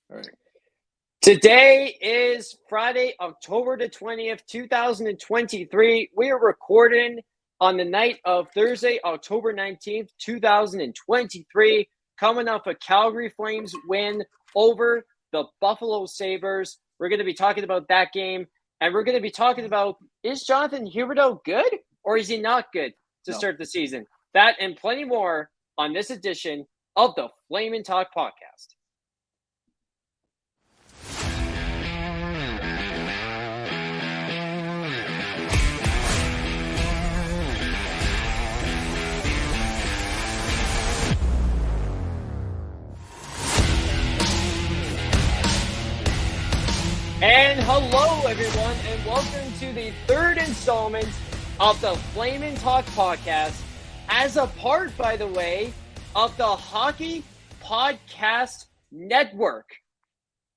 All right. Today is Friday, October the 20th, 2023. We are recording on the night of Thursday, October 19th, 2023, coming off a Calgary Flames win over the Buffalo Sabres. We're going to be talking about that game, and we're going to be talking about, is Jonathan Huberdeau good or is he not good to start the season? That and plenty more on this edition of the Flame & Talk podcast. And hello, everyone, and welcome to the third installment of the Flame & Talk podcast, as a part, by the way, of the Hockey Podcast Network.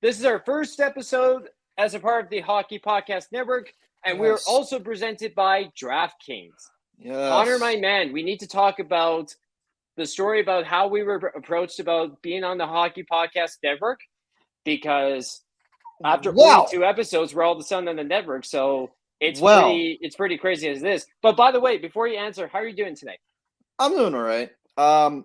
This is our first episode as a part of the Hockey Podcast Network, and we are also presented by DraftKings. Yes. Connor, my man, we need to talk about the story about how we were approached about being on the Hockey Podcast Network, because after 42 episodes, we're all of a sudden on the network, so it's pretty crazy as it is. But by the way, before you answer, how are you doing today? I'm doing all right. I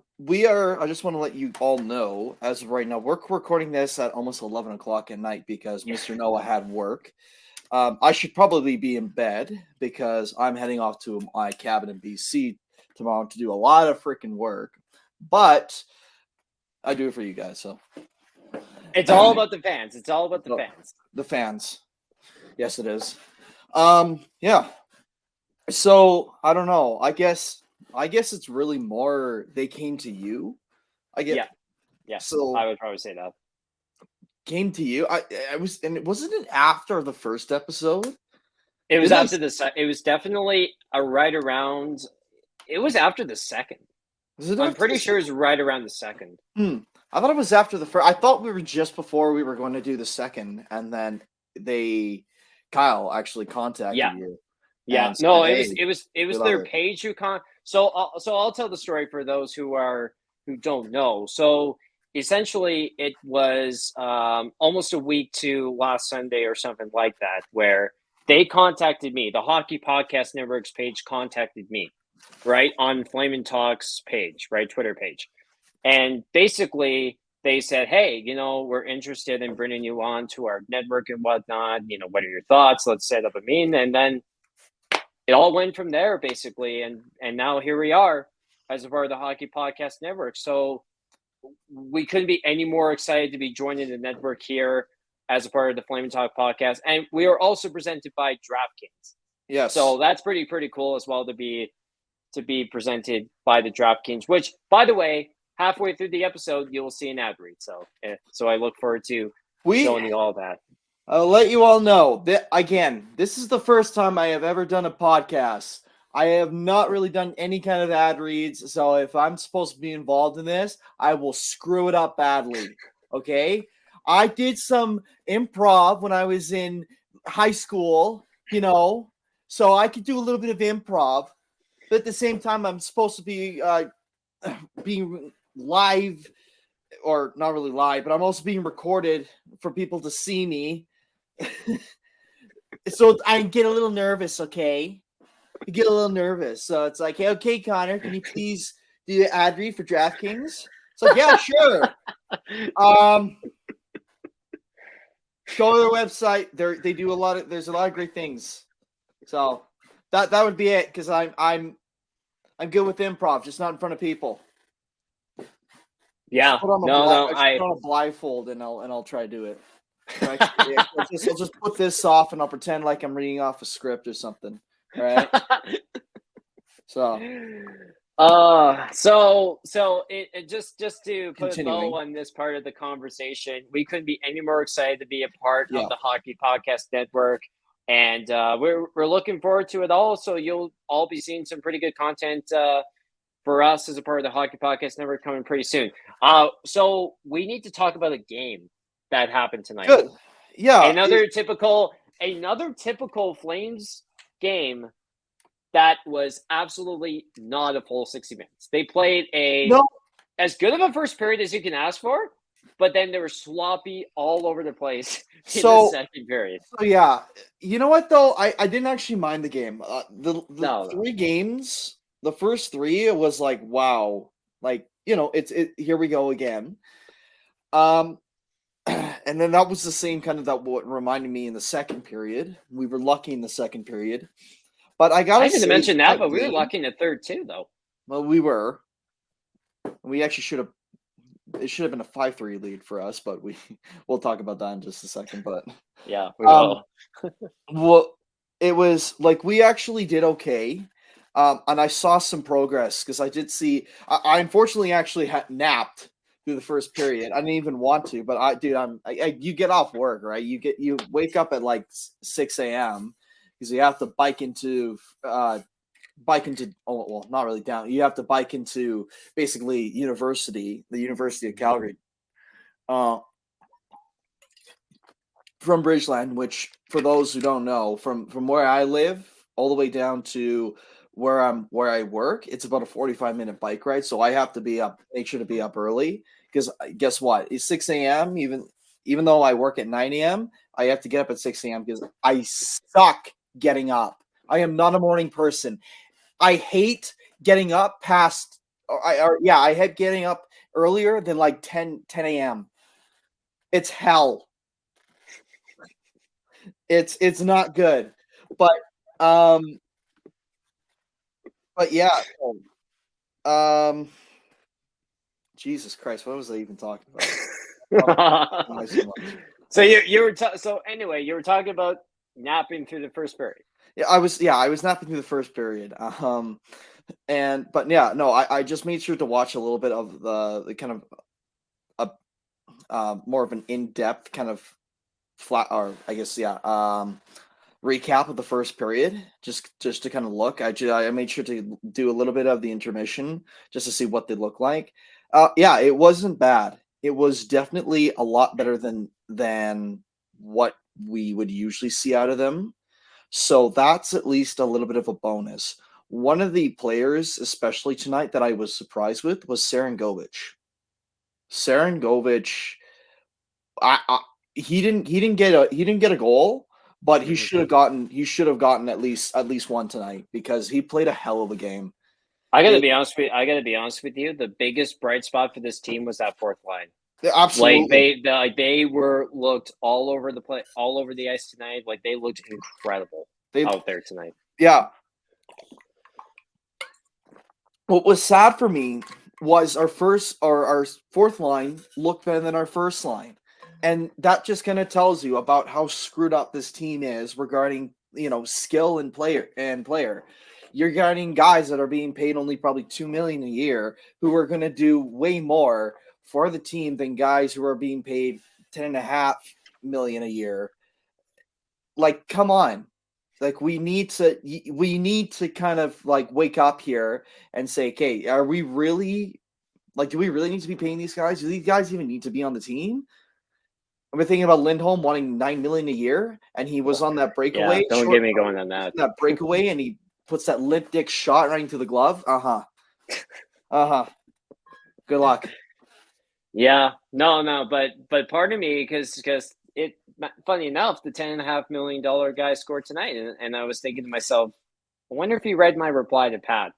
just want to let you all know, as of right now, we're recording this at almost 11 o'clock at night because Mr. Noah had work. I should probably be in bed because I'm heading off to my cabin in BC tomorrow to do a lot of freaking work. But I do it for you guys, so. It's all about the fans. It's all about the fans. The fans. Yes, it is. Yeah. So, I don't know. I guess it's really more they came to you. Yeah. So I would probably say that. Came to you. Wasn't it after the first episode? It was after it was definitely right around. It was after the second. I'm pretty sure it was right around the second. I thought it was after the first. I thought we were just before we were going to do the second, and then Kyle actually contacted you. Yeah, no, it was their page who So I'll tell the story for those who don't know. So essentially, it was almost a week to last Sunday or something like that, where they contacted me. The Hockey Podcast Network's page contacted me, right, on Flame & Talk's page, right, Twitter page. And basically, they said, hey, we're interested in bringing you on to our network and whatnot. What are your thoughts? Let's set up a meeting. And then it all went from there, basically. And now here we are as a part of the Hockey Podcast Network. So we couldn't be any more excited to be joining the network here as a part of the Flame & Talk podcast. And we are also presented by DraftKings. Yes. So that's pretty cool as well to be presented by the DraftKings, which, by the way, halfway through the episode, you will see an ad read. So I look forward to showing you all that. I'll let you all know that, again, this is the first time I have ever done a podcast. I have not really done any kind of ad reads, so if I'm supposed to be involved in this, I will screw it up badly, okay? I did some improv when I was in high school, so I could do a little bit of improv, but at the same time, I'm supposed to be being live, or not really live, but I'm also being recorded for people to see me. So I get a little nervous, okay? I get a little nervous. So it's like, hey, okay, Connor, can you please do the ad read for DraftKings? It's like, yeah, sure. Go to their website. They do there's a lot of great things. So that would be it, because I'm good with improv, just not in front of people. Yeah, put on a blindfold and I'll try to do it. I'll just put this off and I'll pretend like I'm reading off a script or something. Right. So it just to put a bow on this part of the conversation, we couldn't be any more excited to be a part of the Hockey Podcast Network, and we're looking forward to it all. So you'll all be seeing some pretty good content for us as a part of the Hockey Podcast Network coming pretty soon. So we need to talk about a game that happened tonight. Good. Yeah. Another typical Flames game that was absolutely not a full 60 minutes. They played as good of a first period as you can ask for, but then they were sloppy all over the place in the So, second period. so yeah, you know what though? I didn't actually mind the game. The No. three games, the first three, it was like wow, like it's here we go again. And then that was the same kind of that what reminded me in the second period. We were lucky in the second period, but I I gotta didn't say mention that, but we were game, lucky in the third too, though. well, we were. We actually should have. It should have been a 5-3 lead for us, but we'll talk about that in just a second. But Yeah, we will. well, it was like we actually did okay, and I saw some progress because I did see. I unfortunately actually had napped through the first period. I didn't even want to, but you get off work, right? You wake up at like 6 a.m. because you have to bike into oh well, not really down. You have to bike into basically the University of Calgary, uh, from Bridgeland. Which, for those who don't know, from where I live all the way down to where I work, it's about a 45-minute bike ride. So I have to make sure to be up early because guess what? It's 6 a.m. Even though I work at 9 a.m., I have to get up at 6 a.m. because I suck getting up. I am not a morning person. I hate getting up past, I hate getting up earlier than like 10 a.m. It's hell. It's not good. But um yeah. Jesus Christ, what was I even talking about? So you were so anyway, you were talking about napping through the first period. I was napping through the first period. But yeah, no, I just made sure to watch a little bit of the kind of more of an in-depth kind of flat, or I guess recap of the first period, just to kind of look. I made sure to do a little bit of the intermission just to see what they look like. Yeah, it wasn't bad. It was definitely a lot better than what we would usually see out of them. So that's at least a little bit of a bonus. One of the players, especially tonight, that I was surprised with was Sarangovic. Sarangovic, he didn't get a goal, but he should have gotten at least one tonight because he played a hell of a game. I gotta be honest with you. The biggest bright spot for this team was that fourth line. Absolutely, They were looked all over the ice tonight. Like they looked incredible out there tonight. Yeah. What was sad for me was our fourth line looked better than our first line. And that just kind of tells you about how screwed up this team is regarding, skill and player. You're getting guys that are being paid only probably $2 million a year who are going to do way more for the team than guys who are being paid $10.5 million a year. Like, come on. Like we need to kind of like wake up here and say, okay, are we really do we really need to be paying these guys? Do these guys even need to be on the team? I've been thinking about Lindholm wanting $9 million a year, and he was on that breakaway. Yeah, don't get me going on that. That breakaway, and he puts that limp dick shot right into the glove. Good luck. Yeah, no, but pardon me because it. Funny enough, the $10.5 million guy scored tonight, and I was thinking to myself, I wonder if he read my reply to Pat.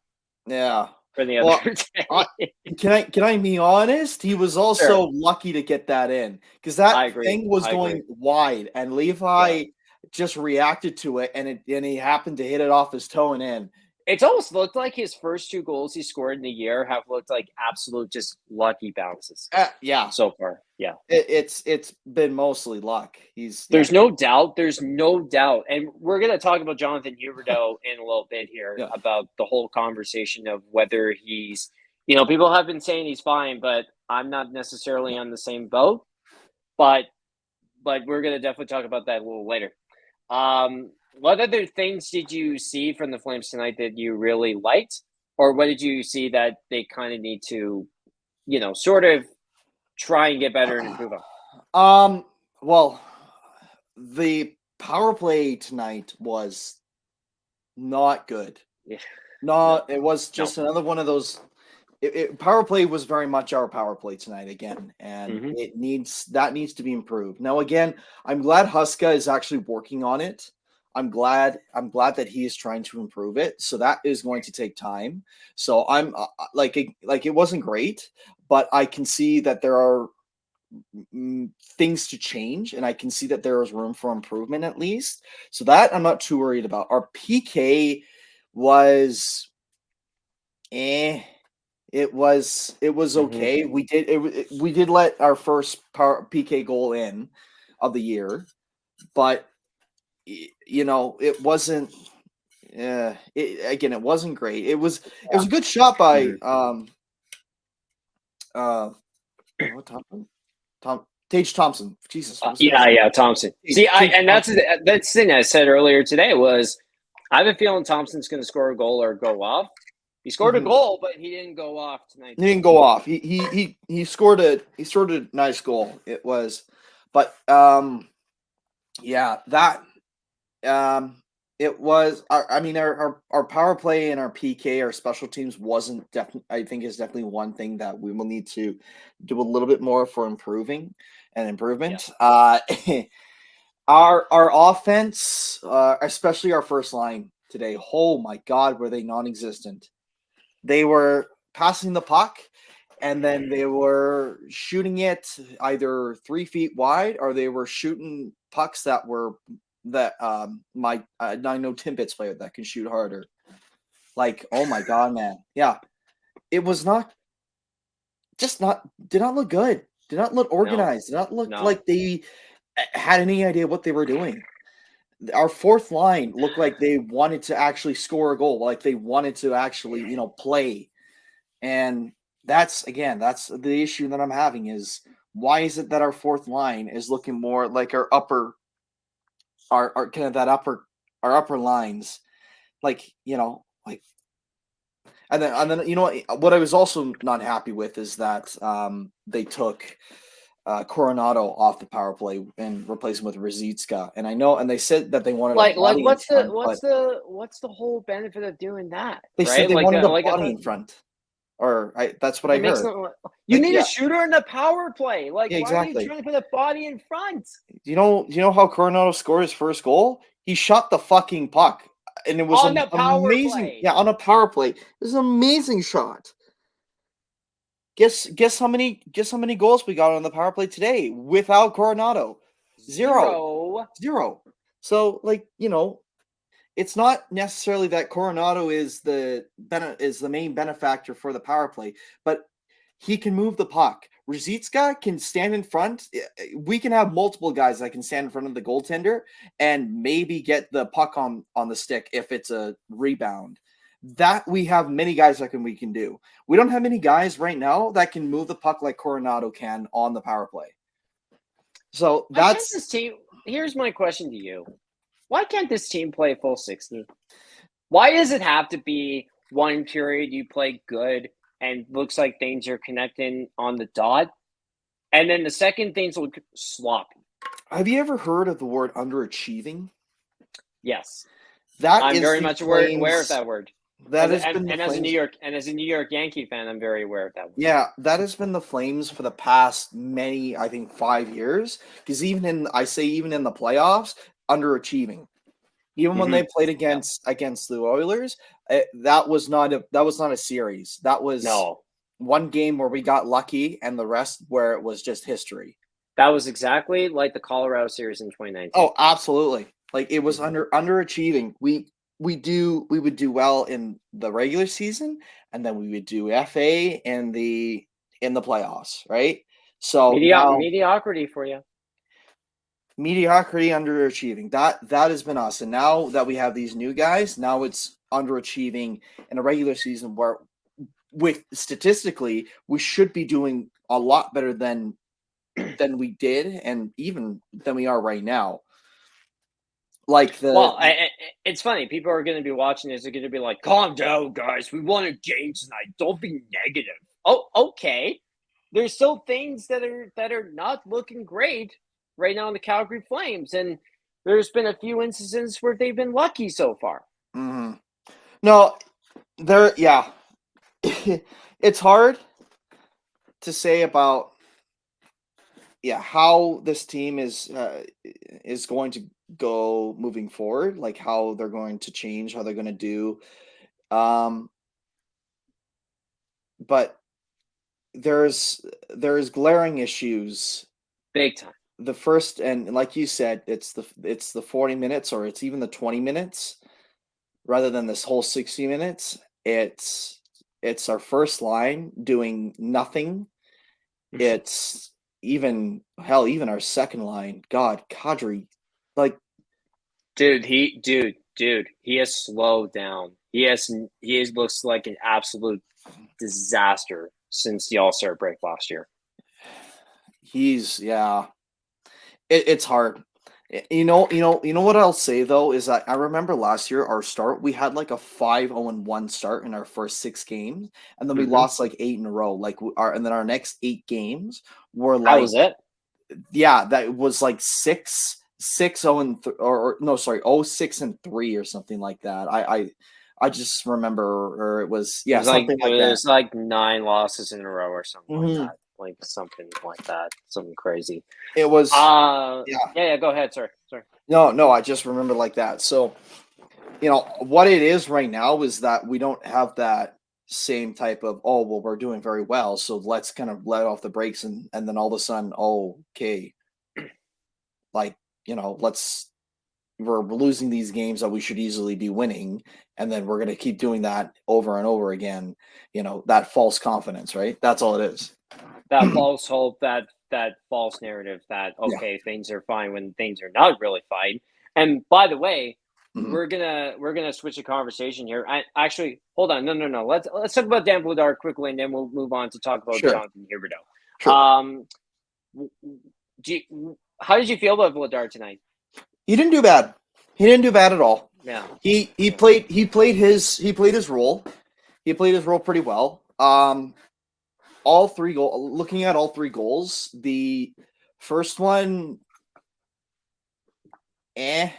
Yeah. For the other day. Can I be honest? He was also lucky to get that in because that thing was going wide, and Levi just reacted to it, and he happened to hit it off his toe and in. It's almost looked like his first 2 goals he scored in the year have looked like absolute just lucky bounces. Yeah, so far, yeah. It's been mostly luck. There's no doubt, and we're gonna talk about Jonathan Huberdeau in a little bit here about the whole conversation of whether he's, people have been saying he's fine, but I'm not necessarily on the same boat. But we're gonna definitely talk about that a little later. What other things did you see from the Flames tonight that you really liked? Or what did you see that they kind of need to, sort of try and get better and improve on? Well, the power play tonight was not good. Yeah. It was just another one of those power play was very much our power play tonight again, and Mm-hmm. it needs to be improved. Now, again, I'm glad Huska is actually working on it. I'm glad that he is trying to improve it. So that is going to take time. So I'm like it wasn't great, but I can see that there are things to change, and I can see that there is room for improvement at least. So that I'm not too worried about. Our PK was it was okay. We did let our first PK goal in of the year, but it wasn't. It wasn't great. It was a good shot by what Tage Thompson. Jesus, Thompson. See, that's the thing I said earlier today was I have a feeling Thompson's going to score a goal or go off. He scored a goal, but he didn't go off tonight. He didn't go off. He scored a nice goal. It was, but it was. Our power play and our PK, our special teams wasn't definitely. I think is definitely one thing that we will need to do a little bit more for improvement. Yeah. Our offense, especially our first line today. Oh my God, were they non-existent? They were passing the puck, and then they were shooting it either 3 feet wide, or they were shooting pucks that I know Timbit's player that can shoot harder. Like, oh my God, man. Yeah. It was did not look good. Did not look organized. Did not look like they had any idea what they were doing. Our fourth line looked like they wanted to actually score a goal, like they wanted to actually, play. And that's the issue that I'm having is why is it that our fourth line is looking more like our upper lines, and then what I was also not happy with is that they took Coronado off the power play and replaced him with Ruzicka. And I know, and they said that they wanted what's the whole benefit of doing that? They said they wanted a body in front. Or that's what I heard. You need a shooter in the power play. Why exactly. are you trying to put a body in front? Do you know how Coronado scored his first goal? He shot the fucking puck, and it was amazing. Play. Yeah, on a power play. It was an amazing shot. Guess how many goals we got on the power play today without Coronado? Zero. So it's not necessarily that Coronado is the main benefactor for the power play, but he can move the puck. Ruzicka can stand in front. We can have multiple guys that can stand in front of the goaltender and maybe get the puck on the stick if it's a rebound. That we have many guys that we can do. We don't have many guys right now that can move the puck like Coronado can on the power play. So that's this team. Here's my question to you. Why can't this team play full 60? Why does it have to be one period you play good and looks like things are connecting on the dot, and then the second things look sloppy? Have you ever heard of the word underachieving? Yes. I'm very much aware of that word. That as a New York Yankee fan, I'm very aware of that word. Yeah, that has been the Flames for the past many, I think, 5 years. Because even in the playoffs, underachieving. Even when they played against the Oilers, that was not a series. That was one game where we got lucky, and the rest where it was just history. That was exactly like the Colorado series in 2019. Oh, absolutely! Like it was underachieving. We would do well in the regular season, and then we would do FA in the playoffs, right? So mediocrity for you. Mediocrity, underachieving. That has been us. And now that we have these new guys, now it's underachieving in a regular season where statistically we should be doing a lot better than we did, and even than we are right now. It's funny. People are going to be watching this. They're going to be like, "Calm down, guys. We won a game tonight. Don't be negative." Oh, okay. There's still things that are not looking great right now in the Calgary Flames, and there's been a few instances where they've been lucky so far. Mm-hmm. No, it's hard to say about how this team is going to go moving forward, like how they're going to change, how they're going to do. Um, but there's glaring issues. Big time. The first, and like you said, it's the 40 minutes, or it's even the 20 minutes rather than this whole 60 minutes. It's our first line doing nothing. It's even our second line. God, Kadri, like, dude, he has slowed down. He looks like an absolute disaster since the All-Star break last year. It's hard. You know what I'll say though is that I remember last year our start, we had like a 5-0-1 start in our first 6 games, and then we lost like 8 in a row. And then our next 8 games were like, that was it. Yeah, that was like 6-0 or no, sorry, 0-6-3 or something like that. I just remember, or it was something like that. It was like 9 losses in a row or something like that. Like something like that, something crazy. It was yeah. Go ahead, sir. Sorry. No, I just remember like that. So, what it is right now is that we don't have that same type of, oh well, we're doing very well, so let's kind of let off the brakes, and then all of a sudden, oh, okay, like we're losing these games that we should easily be winning, and then we're gonna keep doing that over and over again. That false confidence, right? That's all it is. That false hope, that false narrative that things are fine when things are not really fine. And by the way, we're gonna switch the conversation here. Actually, hold on, no. Let's talk about Dan Vladar quickly, and then we'll move on to talk about Jonathan Huberdeau. Sure. How did you feel about Vladar tonight? He didn't do bad. He didn't do bad at all. Yeah. He played his role. He played his role pretty well. All 3 goals. Looking at all 3 goals, the first one, I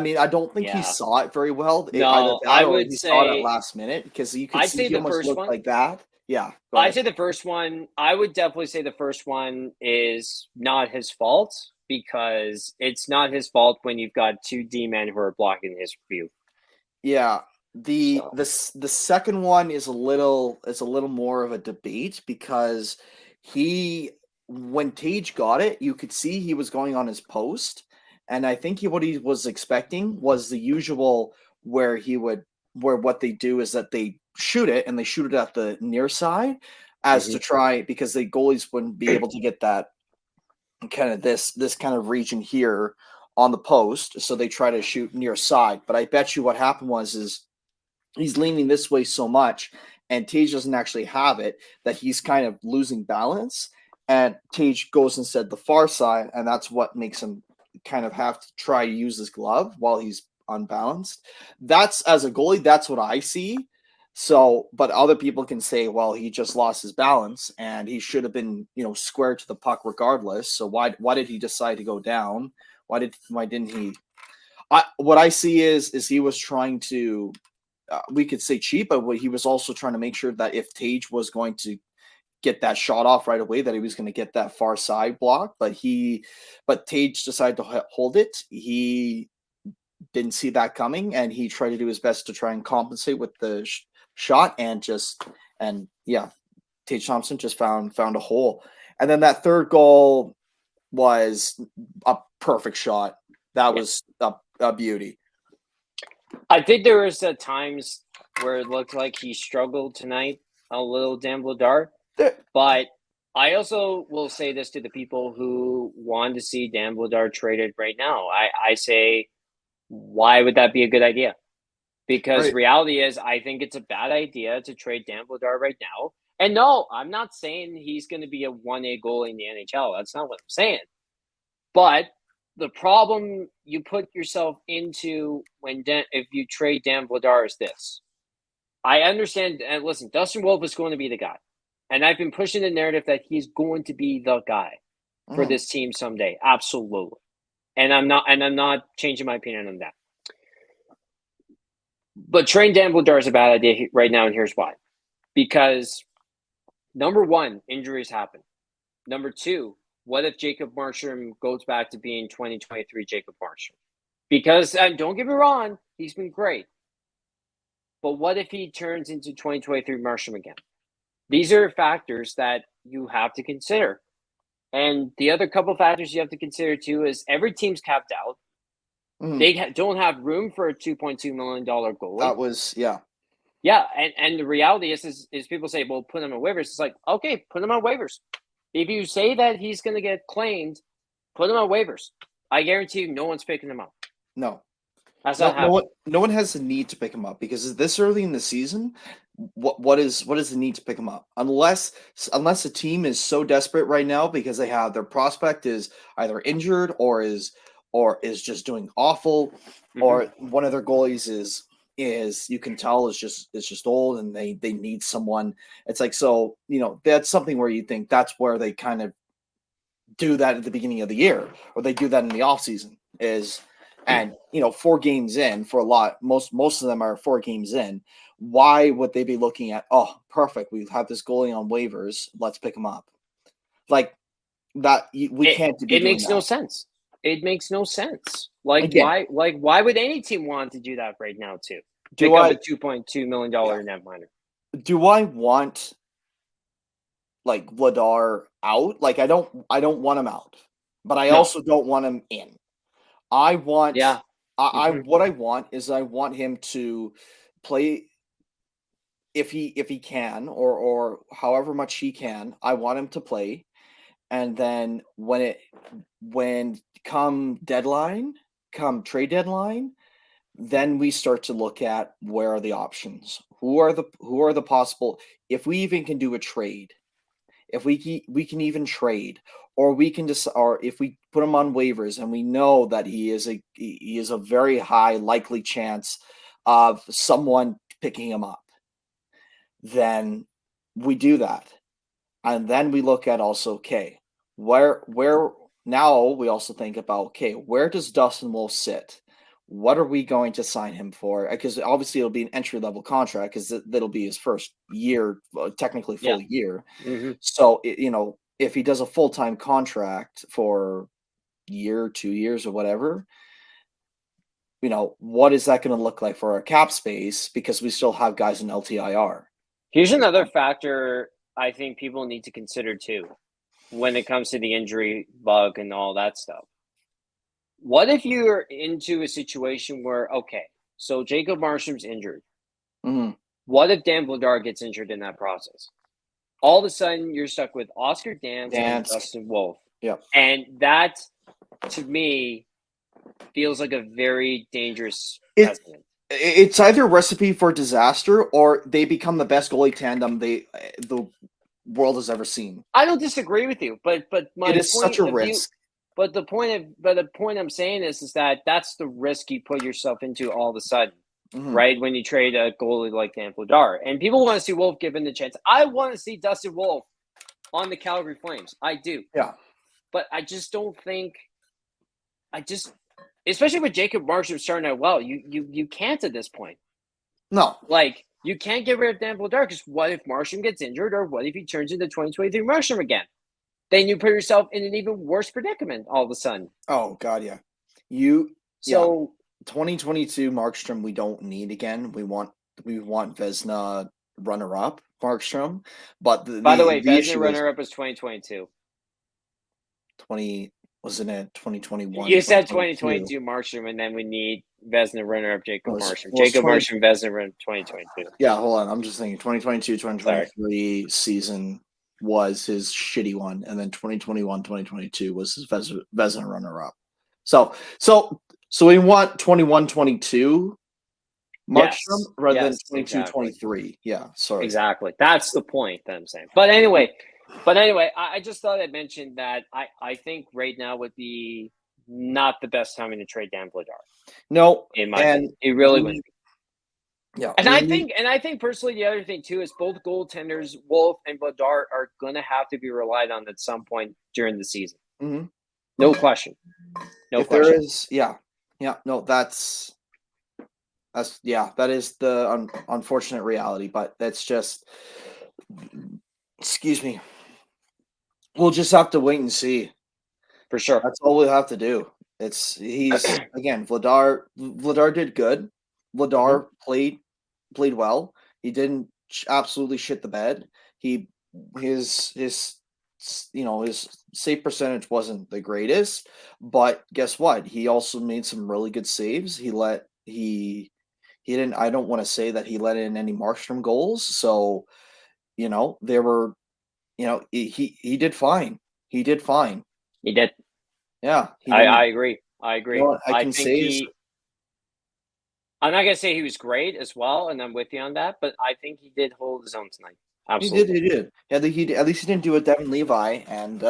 mean, I don't think he saw it very well. No, I would say saw it at last minute, because you could see he almost looked like that. Yeah, I'd say the first one. I would definitely say the first one is not his fault, because it's not his fault when you've got 2 D-men who are blocking his view. Yeah. The second one is a little more of a debate, because when Tage got it, you could see he was going on his post, and I think what he was expecting was the usual where what they do is that they shoot it, and they shoot it at the near side to try, because the goalies wouldn't be able to get that kind of this kind of region here on the post, so they try to shoot near side. But I bet you what happened is he's leaning this way so much, and Tage doesn't actually have it, that he's kind of losing balance, and Tage goes instead the far side, and that's what makes him kind of have to try to use his glove while he's unbalanced. That's, as a goalie, that's what I see. So, but other people can say, well, he just lost his balance and he should have been, square to the puck regardless. So why did he decide to go down? Why didn't he? What I see is he was trying to, we could say cheap, but he was also trying to make sure that if Tage was going to get that shot off right away, that he was going to get that far side block. But Tage decided to hold it. He didn't see that coming, and he tried to do his best to try and compensate with the shot, and Tage Thompson just found a hole. And then that third goal was a perfect shot. That was a beauty. I think there was times where it looked like he struggled tonight a little, Dan Vladar. But I also will say this to the people who want to see Dan Vladar traded right now. I say, why would that be a good idea? Because reality is, I think it's a bad idea to trade Dan Vladar right now. And no, I'm not saying he's going to be a 1A goalie in the NHL. That's not what I'm saying. But the problem you put yourself into if you trade Dan Vladar is this. I understand, and listen, Dustin Wolf is going to be the guy. And I've been pushing the narrative that he's going to be the guy for this team someday. Absolutely. And I'm not changing my opinion on that. But trading Dan Vladar is a bad idea right now, and here's why. Because number one, injuries happen. Number two, what if Jacob Markstrom goes back to being 2023 Jacob Markstrom? Because don't get me wrong, he's been great. But what if he turns into 2023 Markstrom again? These are factors that you have to consider. And the other couple factors you have to consider too is every team's capped out. Mm-hmm. They don't have room for a $2.2 million goalie. That was, yeah. Yeah, and the reality is people say, well, put him on waivers. It's like, okay, put him on waivers. If you say that he's going to get claimed, put him on waivers. I guarantee you no one's picking him up. No. That's not happening. No one has the need to pick him up because this early in the season, what is the need to pick him up? Unless a team is so desperate right now because they have their prospect is either injured or is just doing awful, or one of their goalies is you can tell is just old and they need someone. It's like, so, that's something where you think that's where they kind of do that at the beginning of the year, or they do that in the offseason is, and 4 games in for a lot, most of them are 4 games in. Why would they be looking at, oh, perfect, we have this goalie on waivers, let's pick him up? Like that, we can't be doing that. It makes no sense. It makes no sense. Like, again, why would any team want to do that right now too? Pick up a $2.2 million net minor. Do I want like Vladar out? Like I don't want him out, but I also don't want him in. I want what I want is I want him to play if he can or however much he can. I want him to play, and then when come trade deadline, then we start to look at where are the options, who are the possible, if we even can do a trade, if we can even trade, or we can just, or if we put him on waivers and we know that he is a very high likely chance of someone picking him up, then we do that, and then we look at also, okay, where now we also think about, okay, where does Dustin Wolf sit? What are we going to sign him for? Because obviously it'll be an entry-level contract because that'll be his first year, technically full year. Mm-hmm. So, if he does a full-time contract for a year, 2 years, or whatever, what is that going to look like for our cap space? Because we still have guys in LTIR. Here's another factor I think people need to consider too when it comes to the injury bug and all that stuff. What if you're into a situation where, okay, so Jacob Markstrom's injured. Mm-hmm. What if Dan Vladar gets injured in that process? All of a sudden, you're stuck with Oscar Dansk and Dustin Wolf. Yep. And that, to me, feels like a very dangerous precedent. It's either a recipe for disaster or they become the best goalie tandem the world has ever seen. I don't disagree with you, but my it is such a risk. But the point I'm saying is that that's the risk you put yourself into all of a sudden, right? When you trade a goalie like Dan Vladar, and people want to see Wolf given the chance. I want to see Dustin Wolf on the Calgary Flames. I do. Yeah. But I just don't think. Especially with Jacob Markstrom starting out well, you can't at this point. No. Like, you can't get rid of Dan Vladar because what if Markstrom gets injured, or what if he turns into 2023 Markstrom again? Then you put yourself in an even worse predicament all of a sudden. Oh, God, yeah. 2022 Markstrom we don't need again. We want Vezina runner-up Markstrom. But by the way, Vezina runner-up was 2022. Wasn't it 2021? You said 2022 Markstrom, and then we need Vezina runner-up Jacob Markstrom. Jacob Markstrom, Vezina run 2022. Yeah, hold on. I'm just thinking 2022-2023 season was his shitty one, and then 2021-2022 was his Vezina runner-up. So we want 21-22 Markstrom rather than 22-23. Yeah, sorry. Exactly. That's the point that I'm saying. But anyway, I just thought I'd mention that I think right now would be not the best timing to trade Dan Vladar. No, it really wouldn't be. Yeah, and I think personally, the other thing too is both goaltenders, Wolf and Vladar, are going to have to be relied on at some point during the season. Mm-hmm. No question. No question. There is, no, that's that is the unfortunate reality, but that's just, excuse me. We'll just have to wait and see. For sure. That's all we'll have to do. He's again, Vladar did good. Vladar played well. He didn't absolutely shit the bed. His his save percentage wasn't the greatest, but guess what? He also made some really good saves. He didn't, I don't want to say that he let in any Markstrom goals. So, there were, he did fine. He did fine. He did. Yeah. I agree. I can say I'm not gonna say he was great as well, and I'm with you on that, but I think he did hold his own tonight. Absolutely. He did. Yeah, at least he didn't do it, Devin Levi, and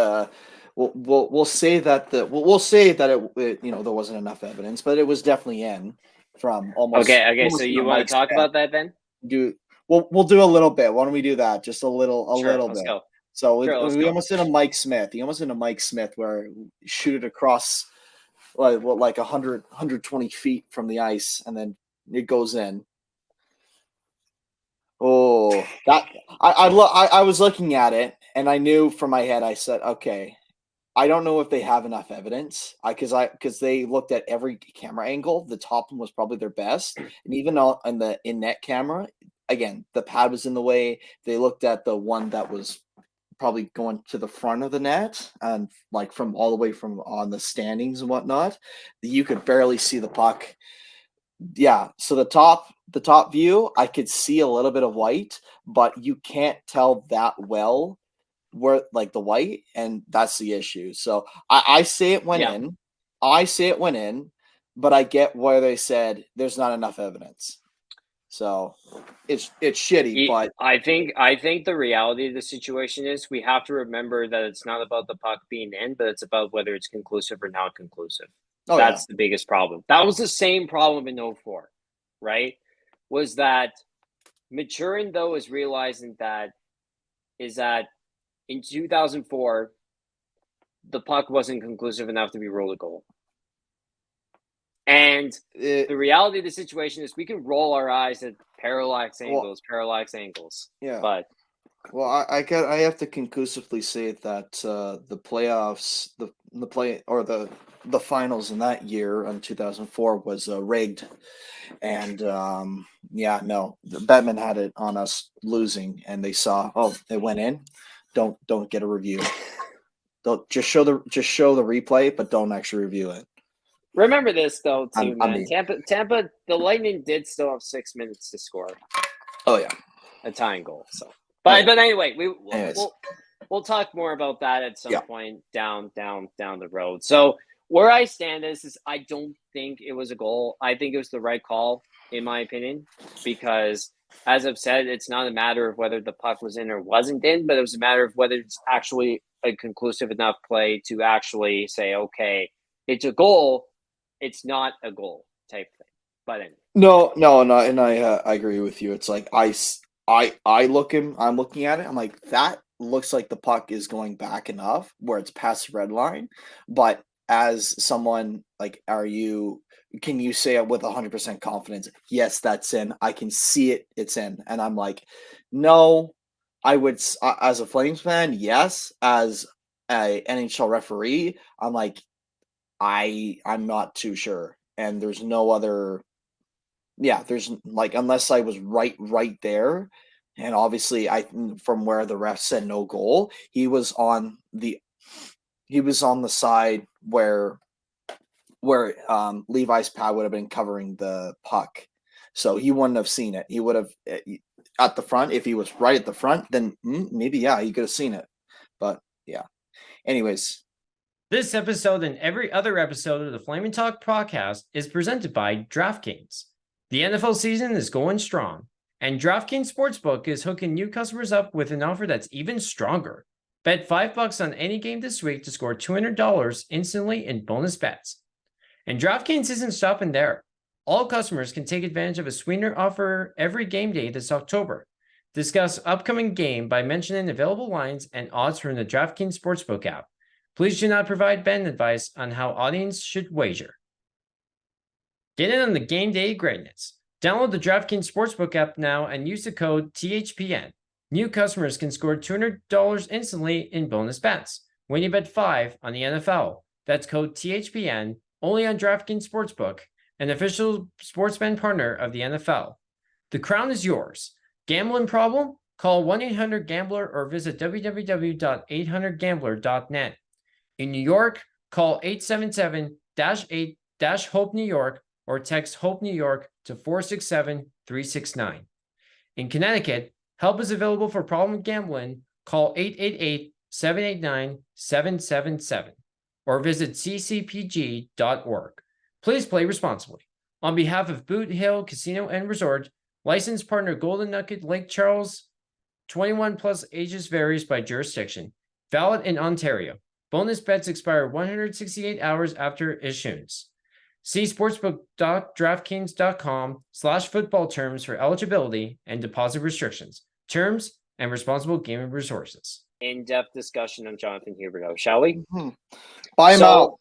we'll say that we'll say that it there wasn't enough evidence, but it was definitely in from almost. Okay. So you want to talk about that then? We'll do a little bit. Why don't we do that? Just a little Let's bit. Go. So we almost did a Mike Smith. He almost did a Mike Smith where shoot it across like 120 feet from the ice, and then it goes in. Oh, that I was looking at it, and I knew from my head. I said, okay, I don't know if they have enough evidence because they looked at every camera angle. The top one was probably their best, and even on the in-net camera, again, the pad was in the way. They looked at the one that was probably going to the front of the net, and like from all the way from on the standings and whatnot, you could barely see the puck. Yeah, so the top view, I could see a little bit of white, but you can't tell that well where like the white, and that's the issue. So I say it went in. I say it went in, but I get where they said there's not enough evidence. So it's shitty, but I think the reality of the situation is we have to remember that it's not about the puck being in, but it's about whether it's conclusive or not conclusive. That's the biggest problem. That was the same problem in 04, right? Was that maturing though is realizing that in 2004, the puck wasn't conclusive enough to be ruled a goal. And the reality of the situation is we can roll our eyes at parallax angles. Yeah. But I have to conclusively say that the playoffs, the finals in that year in 2004 was rigged, and Batman had it on us losing, and they saw it went in. Don't get a review. Don't just show the replay, but don't actually review it. Remember this though, too, man. Tampa, the Lightning did still have 6 minutes to score. Oh yeah, a tying goal. So, but anyway, we'll talk more about that at some point down the road. So where I stand is I don't think it was a goal. I think it was the right call, in my opinion, because as I've said, it's not a matter of whether the puck was in or wasn't in, but it was a matter of whether it's actually a conclusive enough play to actually say, okay, it's a goal. It's not a goal type thing. But anyway. No, and I agree with you. It's like I'm looking at it. I'm like, that looks like the puck is going back enough where it's past the red line. But as someone like, can you say it with 100% confidence? Yes, that's in. I can see it. It's in. And I'm like, no, I would, as a Flames fan, yes. As a NHL referee, I'm like, I'm not too sure. And there's no other. Yeah, there's like, unless I was right there, and obviously from where the ref said no goal, he was on the side where Levi's pad would have been covering the puck, so he wouldn't have seen it. He would have at the front. If he was right at the front, then maybe he could have seen it. But yeah. Anyways. This episode and every other episode of the Flaming Talk podcast is presented by DraftKings. The NFL season is going strong, and DraftKings Sportsbook is hooking new customers up with an offer that's even stronger. Bet $5 on any game this week to score $200 instantly in bonus bets. And DraftKings isn't stopping there. All customers can take advantage of a sweetener offer every game day this October. Discuss upcoming game by mentioning available lines and odds from the DraftKings Sportsbook app. Please do not provide betting advice on how audience should wager. Get in on the game day greatness. Download the DraftKings Sportsbook app now and use the code THPN. New customers can score $200 instantly in bonus bets when you bet 5 on the NFL. That's code THPN only on DraftKings Sportsbook, an official sportsman partner of the NFL. The crown is yours. Gambling problem? Call 1-800-GAMBLER or visit www.800gambler.net. In New York, call 877-8-HOPE-NEW YORK or text HOPE New York to 467-369. In Connecticut, help is available for problem gambling. Call 888-789-777 or visit ccpg.org. Please play responsibly. On behalf of Boot Hill Casino and Resort, licensed partner Golden Nugget Lake Charles, 21 plus, ages varies by jurisdiction. Valid in Ontario. Bonus bets expire 168 hours after issuance. See sportsbook.draftkings.com/football terms for eligibility and deposit restrictions, terms, and responsible gaming resources. In-depth discussion on Jonathan Huberdeau, shall we? Buy him out.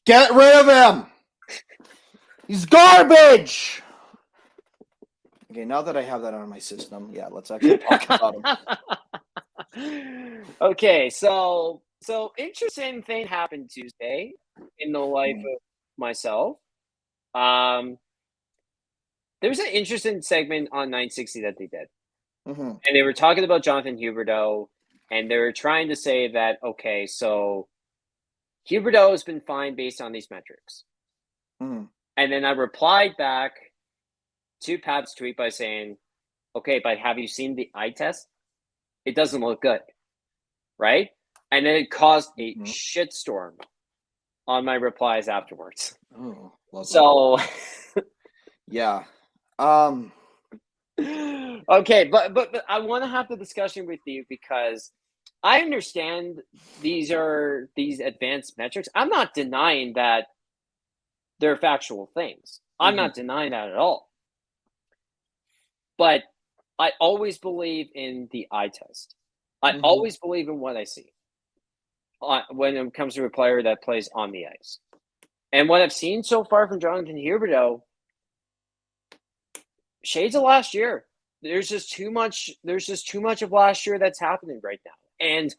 Get rid of him. He's garbage. Okay, now that I have that on my system, yeah, let's actually talk about him. Okay, so interesting thing happened Tuesday in the life of myself. There was an interesting segment on 960 that they did. And they were talking about Jonathan Huberdeau, and they were trying to say that, okay, so Huberdeau has been fine based on these metrics. And then I replied back to Pat's tweet by saying, okay, but have you seen the eye test? It doesn't look good, right? And then it caused a shitstorm on my replies afterwards. Oh, so, yeah. Okay, but I want to have the discussion with you because I understand these advanced metrics. I'm not denying that they're factual things. I'm not denying that at all. But I always believe in the eye test. I always believe in what I see when it comes to a player that plays on the ice. And what I've seen so far from Jonathan Huberdeau, shades of last year. There's just too much of last year that's happening right now. And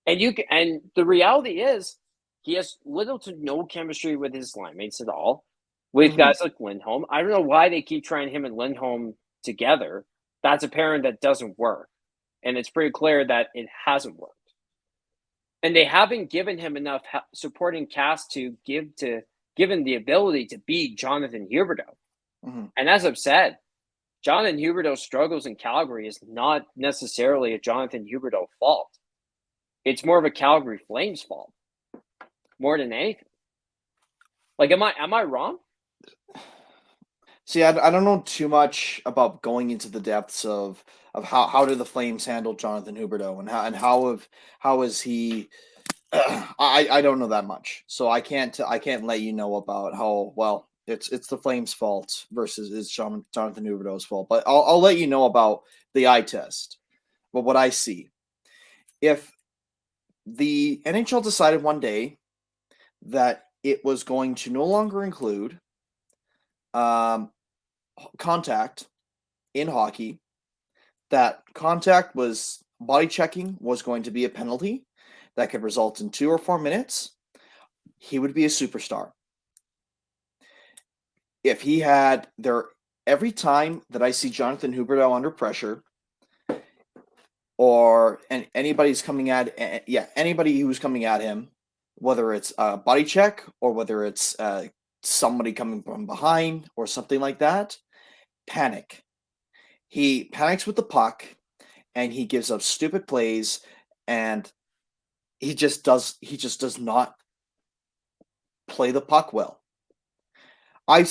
the reality is he has little to no chemistry with his line mates at all. With guys like Lindholm. I don't know why they keep trying him and Lindholm together. That's a pairing that doesn't work. And it's pretty clear that it hasn't worked. And they haven't given him enough supporting cast to give him the ability to be Jonathan Huberdeau. And as I've said, Jonathan Huberdeau's struggles in Calgary is not necessarily a Jonathan Huberdeau fault. It's more of a Calgary Flames fault, more than anything. Like, am I wrong? See, I don't know too much about going into the depths of how do the Flames handle Jonathan Huberdeau and how is he. I don't know that much, so I can't let you know about how well it's the Flames' fault versus it's Jonathan Huberdeau's fault. But I'll let you know about the eye test. But what I see, if the NHL decided one day that it was going to no longer include contact in hockey, that body checking was going to be a penalty that could result in 2 or 4 minutes, he would be a superstar. If he had every time that I see Jonathan Huberdeau under pressure, anybody who's coming at him, whether it's a body check or whether it's somebody coming from behind or something like that, panic. He panics with the puck and he gives up stupid plays, and he just does not play the puck well. I have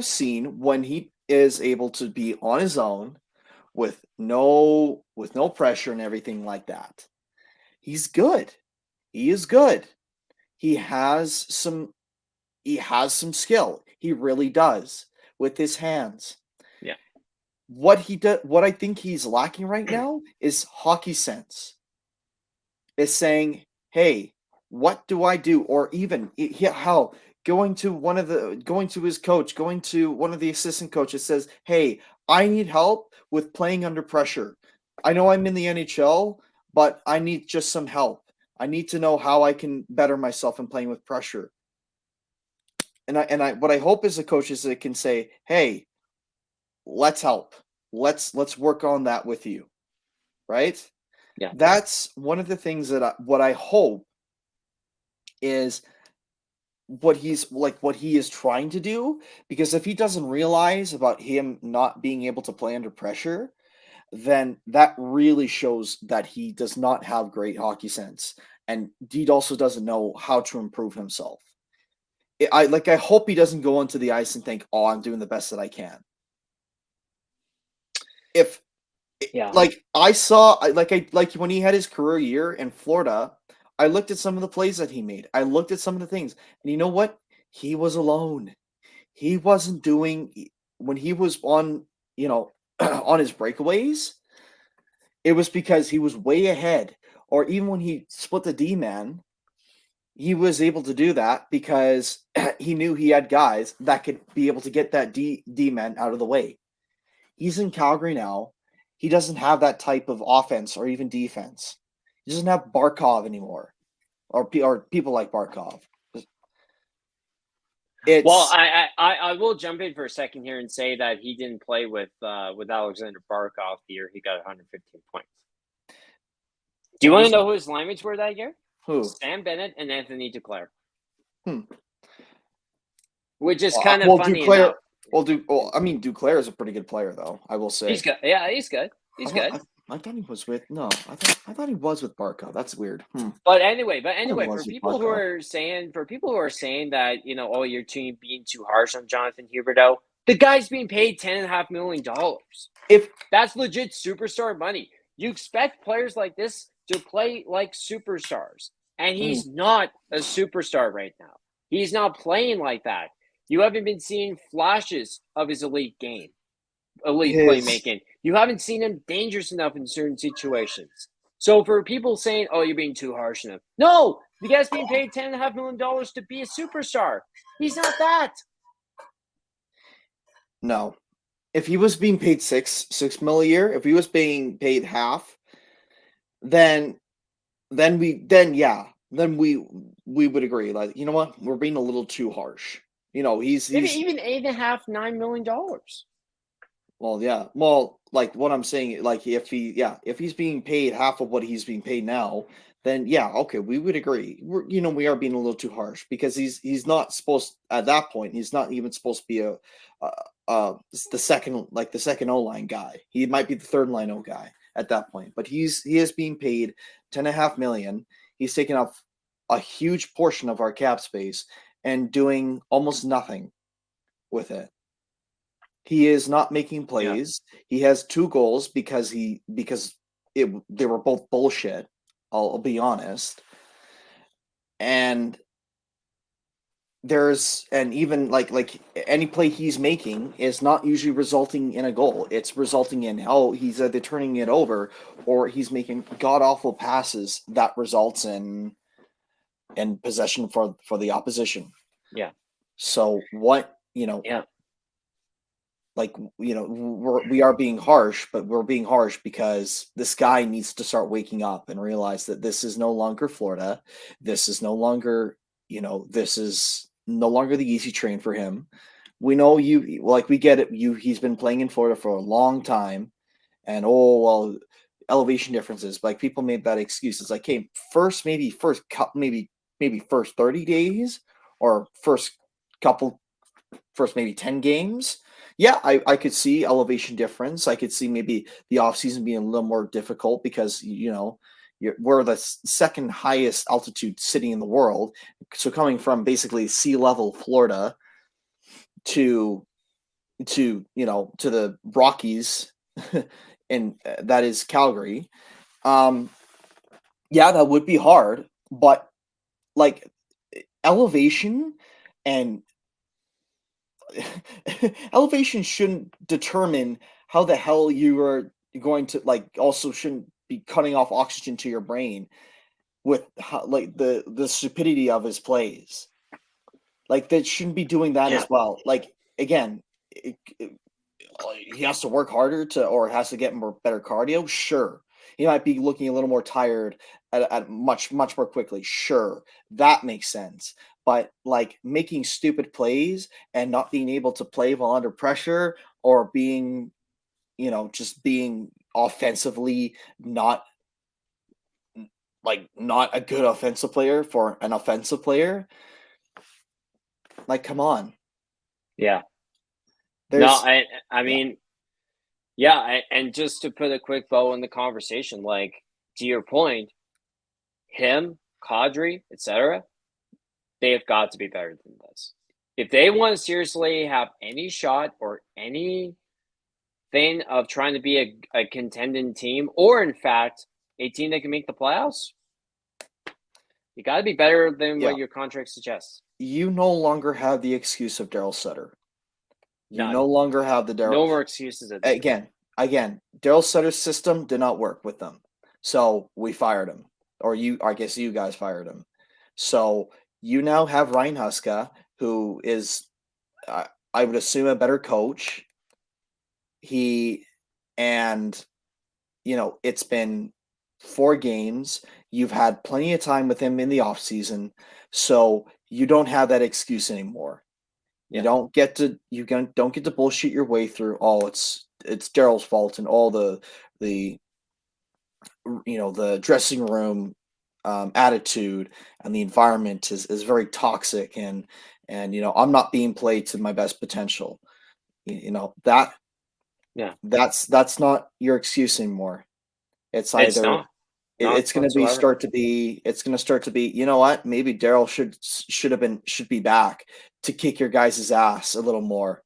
seen when he is able to be on his own with no pressure and everything like that. He's good. He is good. He has some skill. He really does with his hands. Yeah. What I think he's lacking right now is hockey sense. Is saying, hey, what do I do? Or even going to his coach, going to one of the assistant coaches, says, "Hey, I need help with playing under pressure. I know I'm in the NHL, but I need just some help. I need to know how I can better myself in playing with pressure." And I what I hope is the coaches that can say, "Hey, let's help. Let's work on that with you." Right? Yeah. That's one of the things that what I hope is what he is trying to do, because if he doesn't realize about him not being able to play under pressure, then that really shows that he does not have great hockey sense, and he also doesn't know how to improve himself. I hope he doesn't go onto the ice and think, "Oh, I'm doing the best that I can." If Yeah. I saw when he had his career year in Florida, I looked at some of the plays that he made. I looked at some of the things, and you know what? He was alone. He wasn't doing when he was on, on his breakaways. It was because he was way ahead, or even when he split the D man, he was able to do that because he knew he had guys that could be able to get that D man out of the way. He's in Calgary now. He doesn't have that type of offense or even defense. He doesn't have Barkov anymore, or people like Barkov. Well, I will jump in for a second here and say that he didn't play with Alexander Barkov the year he got 115 points. Do you want to know who his linemates were that year? Who? Sam Bennett and Anthony Duclair. Hmm. Which is kind of funny enough. Duclair is a pretty good player, though. I will say he's good. Yeah, he's good. He's good. I thought he was with I thought he was with Barkov. That's weird. But anyway, for people who are saying that you're being too harsh on Jonathan Huberdeau, the guy's being paid $10.5 million. If that's legit superstar money, you expect players like this to play like superstars, and he's not a superstar right now. He's not playing like that. You haven't been seeing flashes of his elite playmaking. You haven't seen him dangerous enough in certain situations. So for people saying, "Oh, you're being too harsh on him," no, the guy's being paid $10.5 million to be a superstar. He's not that. No, if he was being paid $6 million a year, if he was being paid half, then we would agree. Like, you know what, we're being a little too harsh. He's maybe even $8.5, $9 million. Well, yeah. Well, like what I'm saying, like if he's being paid half of what he's being paid now, then yeah, okay, we would agree. We are being a little too harsh, because he's not supposed at that point. He's not even supposed to be the second O line guy. He might be the third line O guy at that point, but he is being paid $10.5 million. He's taking up a huge portion of our cap space and doing almost nothing with it. He is not making plays. Yeah. He has 2 goals because they were both bullshit. I'll be honest. And even like any play he's making is not usually resulting in a goal. It's resulting in he's either turning it over, or he's making god awful passes that results in possession for the opposition. Yeah. So what, yeah. We are being harsh, but we're being harsh because this guy needs to start waking up and realize that this is no longer Florida. This is no longer, this is no longer the easy train for him. We know we get it. He's been playing in Florida for a long time, and elevation differences. Like, people made that excuse. It's like, hey, first 30 days, or first maybe 10 games. Yeah, I could see elevation difference. I could see maybe the offseason being a little more difficult because, we're the second highest altitude city in the world. So coming from basically sea level Florida to the Rockies, and that is Calgary. Yeah, that would be hard, but like elevation shouldn't determine how the hell you are going to, also shouldn't be cutting off oxygen to your brain with the stupidity of his plays. Like, they shouldn't be doing that as well. Like, again, he has to work harder or has to get better cardio. Sure, he might be looking a little more tired at much more quickly. Sure, that makes sense. But like making stupid plays and not being able to play while under pressure, or being, just being offensively not a good offensive player for an offensive player. Like, come on. Yeah. I mean, and just to put a quick bow in the conversation, like, to your point, him, Kadri, etc., they have got to be better than this. If they want to seriously have any shot or anything of trying to be a contending team, or in fact a team that can make the playoffs, you got to be better than what your contract suggests. You no longer have the excuse of Daryl Sutter. None. You no longer have the Daryl. No more excuses. Again, Daryl Sutter's system did not work with them, so we fired him. Or I guess you guys fired him. So you now have Ryan Huska, who is, I would assume, a better coach. It's been 4 games. You've had plenty of time with him in the offseason, so you don't have that excuse anymore. You don't get to bullshit your way through. Oh, it's Daryl's fault, and all the dressing room attitude and the environment is very toxic, and I'm not being played to my best potential. That's not your excuse anymore. It's either it's going to start to be, you know what, maybe Daryl should be back to kick your guys' ass a little more,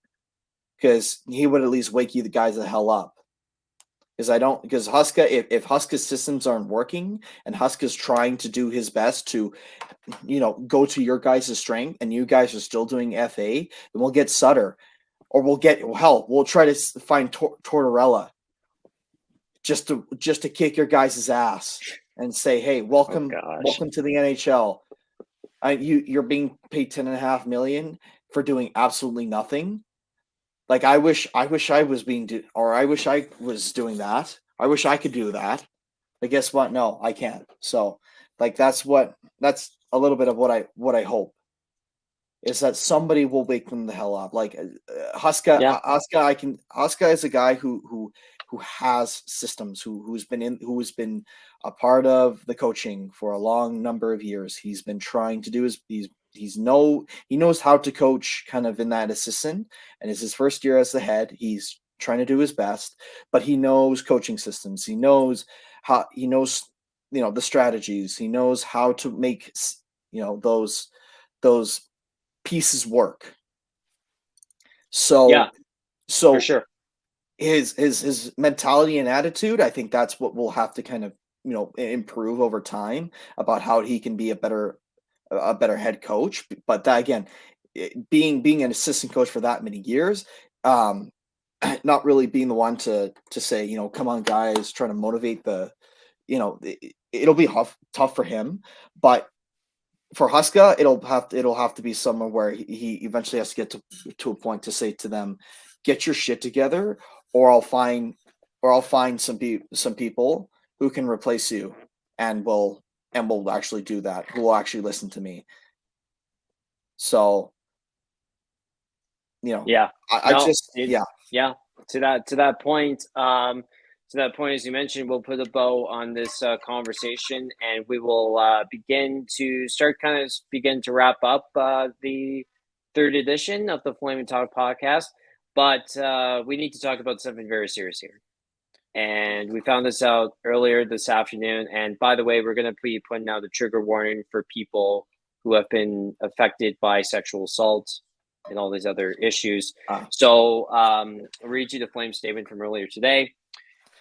because he would at least wake you the guys the hell up. Because Huska, if Huska's systems aren't working and Huska's trying to do his best to, go to your guys' strength, and you guys are still doing FA, then we'll get Sutter, or we'll try to find Tortorella just to kick your guys' ass and say, hey, welcome to the NHL. You're being paid $10.5 million for doing absolutely nothing. Like, I wish I was I wish I was doing that. I wish I could do that. But guess what? No, I can't. So, like, that's a little bit of what I hope, is that somebody will wake them the hell up. Like, Huska is a guy who has systems, who's been a part of the coaching for a long number of years. He's been trying to do he knows how to coach kind of in that assistant, and it's his first year as the head. He's trying to do his best, but he knows coaching systems. He knows the strategies. He knows how to make those pieces work. So for sure, his mentality and attitude, I think that's what we'll have to kind of improve over time, about how he can be a better head coach. But that, again, being an assistant coach for that many years, not really being the one to say, come on guys, trying to motivate it'll be tough for him. But for Huska, it'll have to be somewhere where he eventually has to get to a point to say to them, get your shit together, or I'll find some people who can replace you, and will actually do that, who will actually listen to me. So, to that point, as you mentioned, we'll put a bow on this conversation, and we will begin to wrap up the 3rd edition of the Flaming Talk podcast. But we need to talk about something very serious here. And we found this out earlier this afternoon. And by the way, we're going to be putting out a trigger warning for people who have been affected by sexual assault and all these other issues. So I'll read you the Flame statement from earlier today.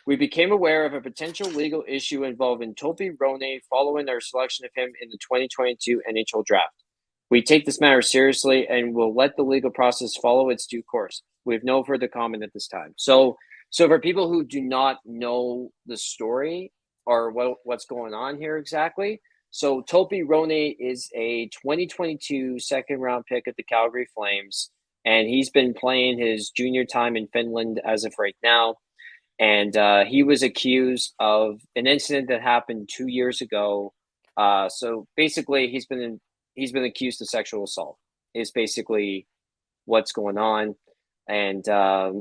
We became aware of a potential legal issue involving Topi Rone following our selection of him in the 2022 NHL draft. We take this matter seriously and will let the legal process follow its due course. We have no further comment at this time. So for people who do not know the story or what's going on here exactly, So Topi Rone is a 2022 second-round pick of the Calgary Flames, and he's been playing his junior time in Finland as of right now. And he was accused of an incident that happened 2 years ago. So basically, he's been accused of sexual assault. Is basically what's going on, and I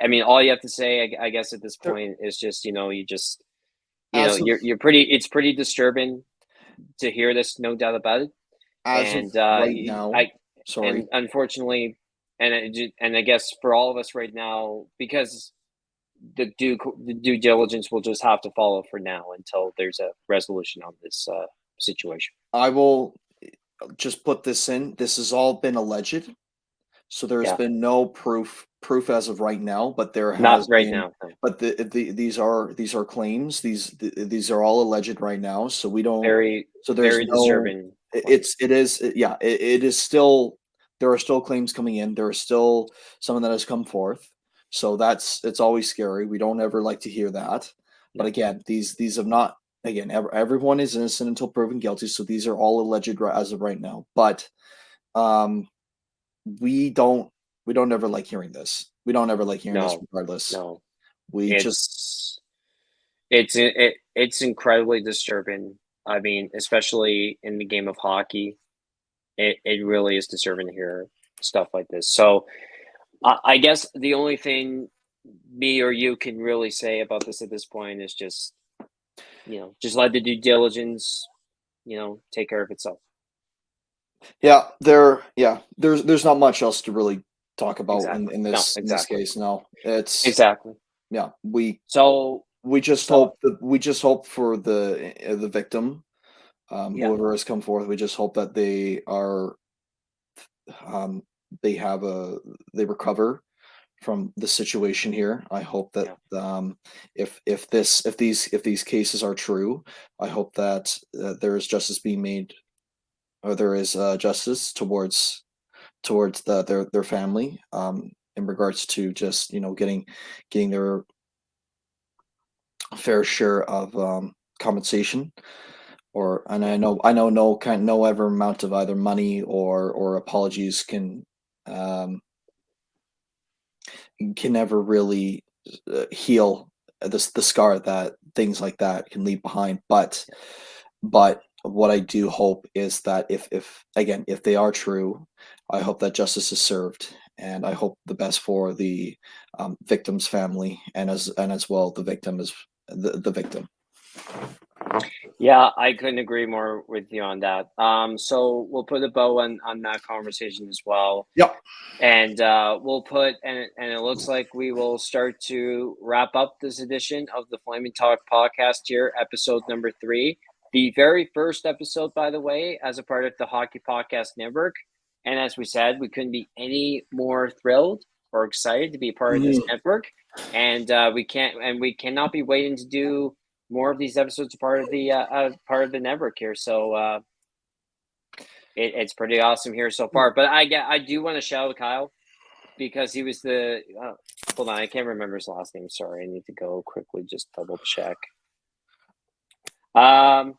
mean, all you have to say, I guess, at this point is just you're pretty. It's pretty disturbing to hear this, no doubt about it. And right now, and unfortunately, and I guess for all of us right now, because the due diligence will just have to follow for now until there's a resolution on this situation. I will just put this in. This has all been alleged, so there's been no proof as of right now. But there has not right been, now. But these are claims. These are all alleged right now. So we don't. So there's very disturbing. It is still. There are still claims coming in. There are still some that has come forth. So it's always scary. We don't ever like to hear that. But again, these have not. Again, everyone is innocent until proven guilty. So these are all alleged as of right now. But we don't ever like hearing this. We don't ever like hearing this regardless. No. It's incredibly disturbing. I mean, especially in the game of hockey, it really is disturbing to hear stuff like this. So I guess the only thing me or you can really say about this at this point is just let the due diligence, take care of itself. Yeah, there's not much else to really talk about in this case. No, it's exactly. Yeah, we just hope for the victim, whoever has come forth. We just hope that they are, they recover from the situation here. I hope that if these cases are true, I hope that there is justice being made, or there is justice towards their family, in regards to just getting their fair share of compensation, and I know no ever amount of either money or apologies can never really heal the scar that things like that can leave behind. But what I do hope is that if they are true, I hope that justice is served, and I hope the best for the victim's family, and as well the victim is the victim. Yeah, I couldn't agree more with you on that. So we'll put a bow on that conversation as well. Yep. And we'll put and it looks like we will start to wrap up this edition of the Flaming Talk podcast here, episode number 3. The very first episode, by the way, as a part of the Hockey Podcast Network. And as we said, we couldn't be any more thrilled or excited to be part of this network. And we cannot be waiting to do more of these episodes part of the network here. So it's pretty awesome here so far. But I do want to shout out Kyle, because he was the hold on, I can't remember his last name. Sorry, I need to go quickly just double check. Kyle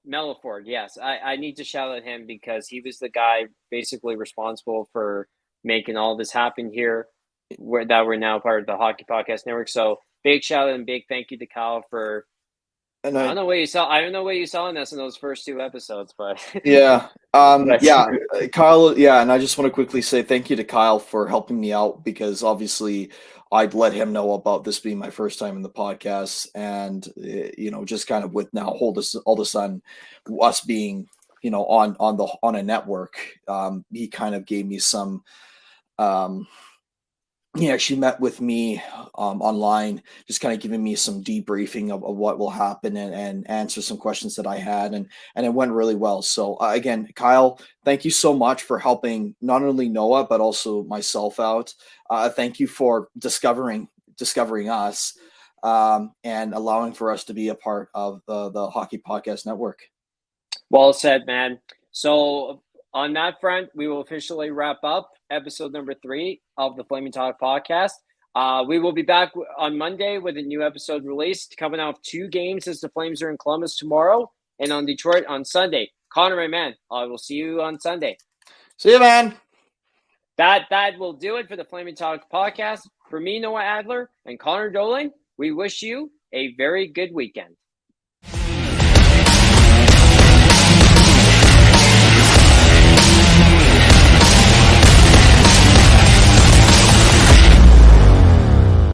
Melliford. Yes, I need to shout at him because he was the guy basically responsible for making all this happen here, we're now part of the Hockey Podcast Network. So big shout out and big thank you to Kyle for. And I don't know what you saw. I don't know what you saw in this in those first 2 episodes, but Kyle. Yeah, and I just want to quickly say thank you to Kyle for helping me out, because obviously I'd let him know about this being my first time in the podcast, and just kind of with now all of a sudden us being on a network, he kind of gave me some. He actually met with me online, just kind of giving me some debriefing of what will happen, and answer some questions that I had, and it went really well. So again, Kyle, thank you so much for helping not only Noah but also myself out. Thank you for discovering us, and allowing for us to be a part of the Hockey Podcast Network. Well said, man. So on that front, we will officially wrap up episode number 3 of the Flaming Talk podcast. We will be back on Monday with a new episode released, coming off 2 games as the Flames are in Columbus tomorrow and on Detroit on Sunday. Connor, my man, I will see you on Sunday. See you, man. That will do it for the Flaming Talk podcast. For me, Noah Adler, and Connor Doling, we wish you a very good weekend.